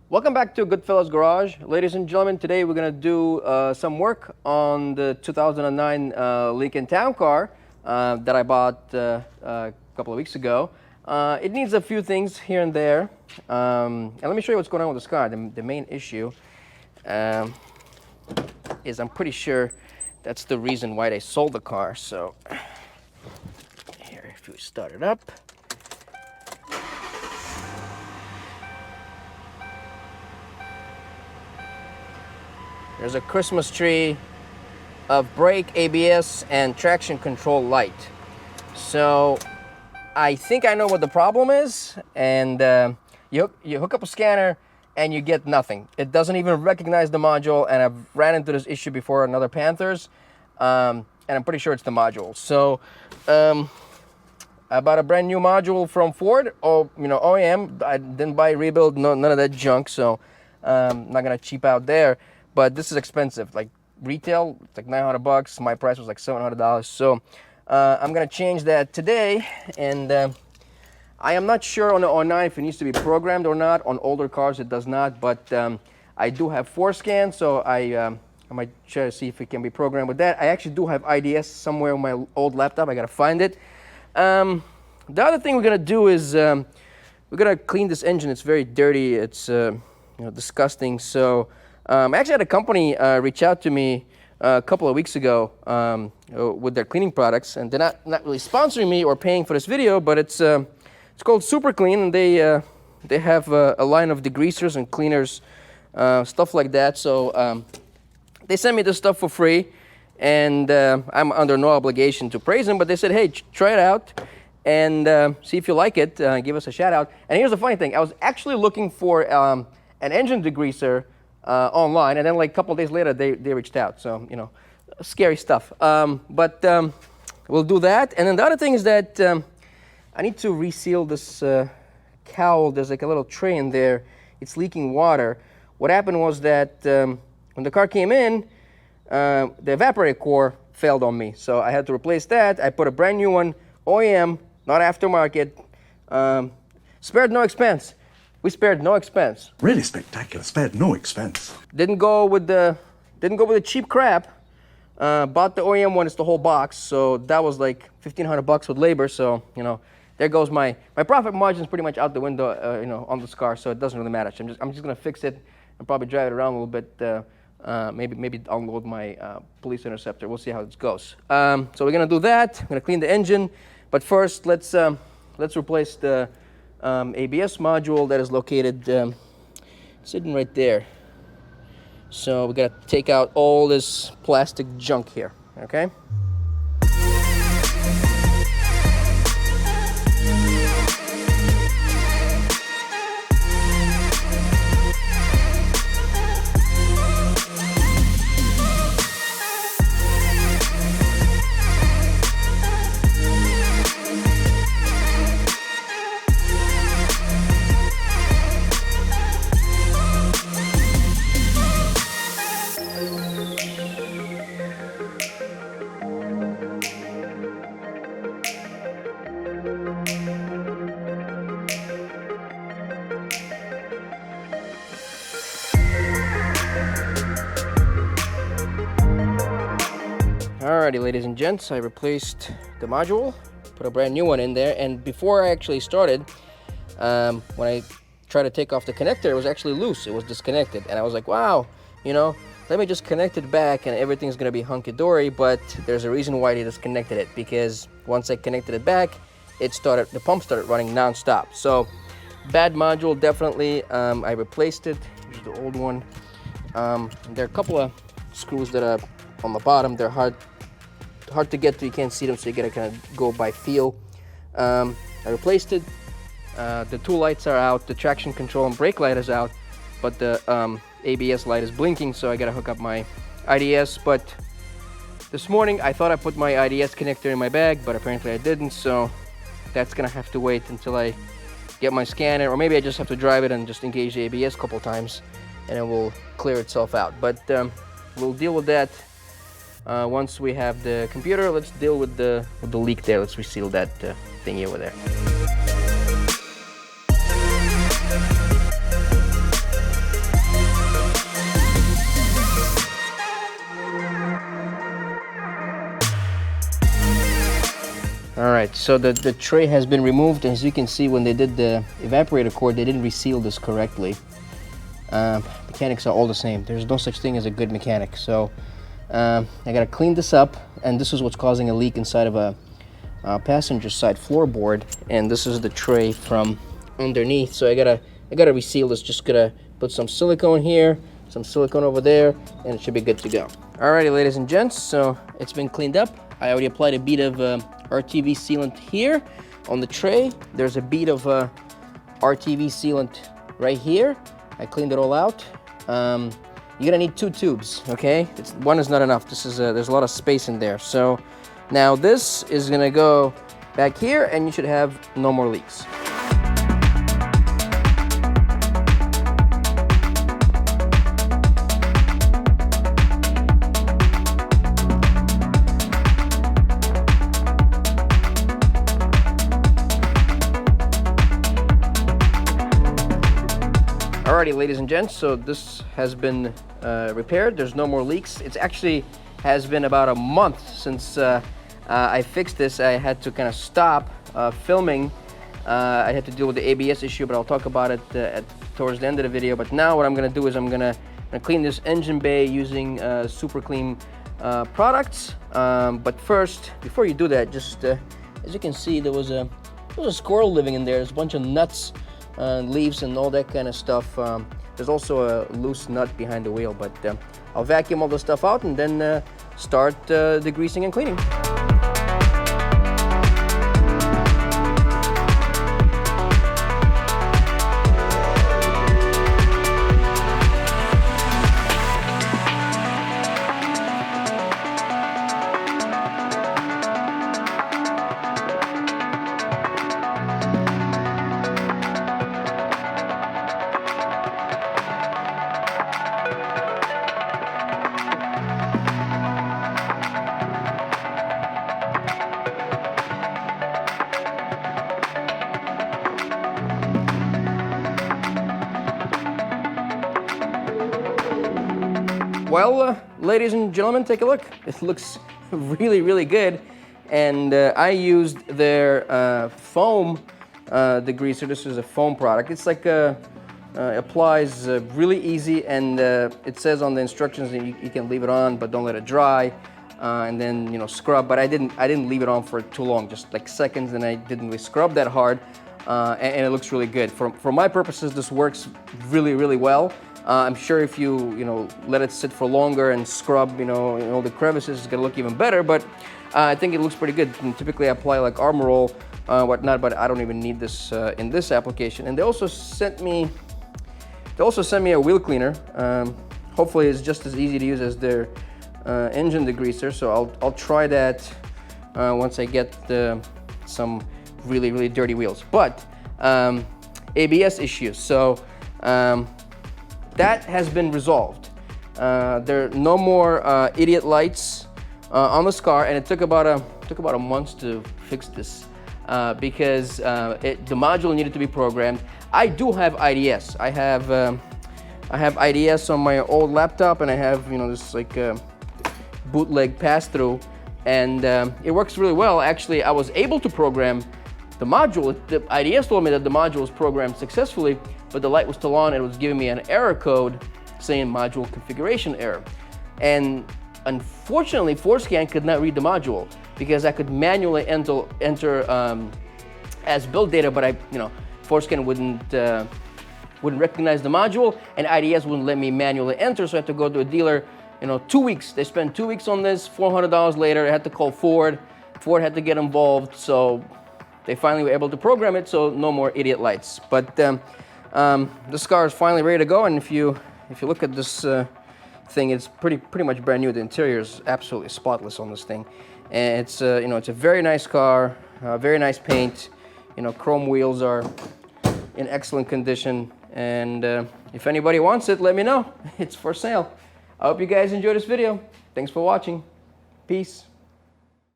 Welcome back to Goodfellas Garage. Ladies and gentlemen, today we're going to do some work on the 2009 Lincoln Town Car that I bought a couple of weeks ago. It needs a few things here and there. And let me show you what's going on with this car. The main issue is I'm pretty sure that's the reason why they sold the car. So here, if we start it up. There's a Christmas tree of brake, ABS, and traction control light. So I think I know what the problem is, and you hook up a scanner and you get nothing. It doesn't even recognize the module, and I've ran into this issue before on other Panthers, and I'm pretty sure it's the module. So I bought a brand new module from Ford, OEM. I didn't buy rebuild, none of that junk, so I'm not gonna cheap out there. But this is expensive. Like retail, it's like $900. My price was like $700. So I'm gonna change that today. And I am not sure on the 09 if it needs to be programmed or not. On older cars, it does not. But I do have 4Scan, so I might try to see if it can be programmed with that. I actually do have IDS somewhere on my old laptop. I gotta find it. The other thing we're gonna do is we're gonna clean this engine. It's very dirty. It's disgusting. So. I actually had a company reach out to me a couple of weeks ago with their cleaning products, and they're not really sponsoring me or paying for this video, but it's called Super Clean, and they have a line of degreasers and cleaners, stuff like that. So they sent me this stuff for free, and I'm under no obligation to praise them, but they said, hey, try it out and see if you like it. Give us a shout out. And here's the funny thing: I was actually looking for an engine degreaser online, and then like a couple of days later they reached out. So scary stuff, but we'll do that. And then the other thing is that I need to reseal this cowl. There's like a little tray in there. It's leaking water. What happened was that when the car came in, the evaporator core failed on me, so I had to replace that. I put a brand new one, OEM, not aftermarket. Spared no expense. We spared no expense. Really spectacular. Spared no expense. Didn't go with the cheap crap. Bought the OEM one. It's the whole box. So that was like $1,500 with labor. So there goes my profit margin is pretty much out the window. On this car. So it doesn't really matter. So I'm just gonna fix it and probably drive it around a little bit. Maybe unload my police interceptor. We'll see how it goes. So we're gonna do that. I'm gonna clean the engine. But first, let's replace the ABS module that is located sitting right there. So we gotta take out all this plastic junk here, okay? Alrighty, ladies and gents, I replaced the module, put a brand new one in there, and before I actually started, when I tried to take off the connector, it was actually loose. It was disconnected, and I was like, wow, let me just connect it back and everything's gonna be hunky-dory. But there's a reason why they disconnected it, because once I connected it back, the pump started running non-stop. So bad module, definitely. I replaced it. Here's the old one. There are a couple of screws that are on the bottom. They're hard to get to. You can't see them, so you gotta kind of go by feel. I replaced it. The two lights are out. The traction control and brake light is out, but the ABS light is blinking, so I gotta hook up my IDS. But this morning I thought I put my IDS connector in my bag, but apparently I didn't, so that's gonna have to wait until I get my scanner, or maybe I just have to drive it and just engage the ABS a couple times, and it will clear itself out. But we'll deal with that once we have the computer. Let's deal with the leak there. Let's reseal that thingy over there. right, so the tray has been removed. As you can see, when they did the evaporator cord, they didn't reseal this correctly. Mechanics are all the same. There's no such thing as a good mechanic. So I gotta clean this up, and this is what's causing a leak inside of a passenger side floorboard, and this is the tray from underneath. So I gotta reseal this. Just gotta put some silicone here, some silicone over there, and it should be good to go. Alrighty, ladies and gents, so it's been cleaned up. I already applied a bead of RTV sealant here on the tray. There's a bead of RTV sealant right here. I cleaned it all out. You're gonna need 2 tubes, okay? One is not enough. This is there's a lot of space in there. So now this is gonna go back here, and you should have no more leaks. Alrighty, ladies and gents, so this has been repaired. There's no more leaks. It's actually has been about a month since I fixed this. I had to kind of stop filming. I had to deal with the ABS issue, but I'll talk about it towards the end of the video. But now what I'm gonna do is I'm gonna clean this engine bay using super clean products. But first, before you do that, just as you can see, there was a squirrel living in there. There's a bunch of nuts, leaves, and all that kind of stuff. There's also a loose nut behind the wheel, but I'll vacuum all the stuff out and then start the greasing and cleaning. Well, ladies and gentlemen, take a look. It looks really, really good. And I used their foam degreaser. This is a foam product. It's like applies really easy, and it says on the instructions that you can leave it on, but don't let it dry, and then scrub. But I didn't leave it on for too long, just like seconds, and I didn't really scrub that hard, and it looks really good. For my purposes, this works really, really well. I'm sure if you let it sit for longer and scrub all the crevices, it's gonna look even better. But I think it looks pretty good. And typically I apply like Armor Roll, whatnot, but I don't even need this in this application. And they also sent me a wheel cleaner. Hopefully it's just as easy to use as their engine degreaser. So I'll try that once I get some really, really dirty wheels. But ABS issues. So that has been resolved. There are no more idiot lights on this car, and it took about a month to fix this because the module needed to be programmed. I do have IDS. I have IDS on my old laptop, and I have this like bootleg pass-through, and it works really well. Actually, I was able to program the module. The IDS told me that the module was programmed successfully, but the light was still on, and it was giving me an error code saying module configuration error. And unfortunately, FORScan could not read the module because I could manually enter as build data, but FORScan wouldn't recognize the module, and IDS wouldn't let me manually enter, so I had to go to a dealer. 2 weeks. They spent 2 weeks on this. $400 later, I had to call Ford. Ford had to get involved, so they finally were able to program it, so no more idiot lights. But this car is finally ready to go, and if you look at this thing, it's pretty much brand new. The interior is absolutely spotless on this thing, and it's it's a very nice car, very nice paint. Chrome wheels are in excellent condition, and if anybody wants it, let me know. It's for sale. I hope you guys enjoyed this video. Thanks for watching. Peace.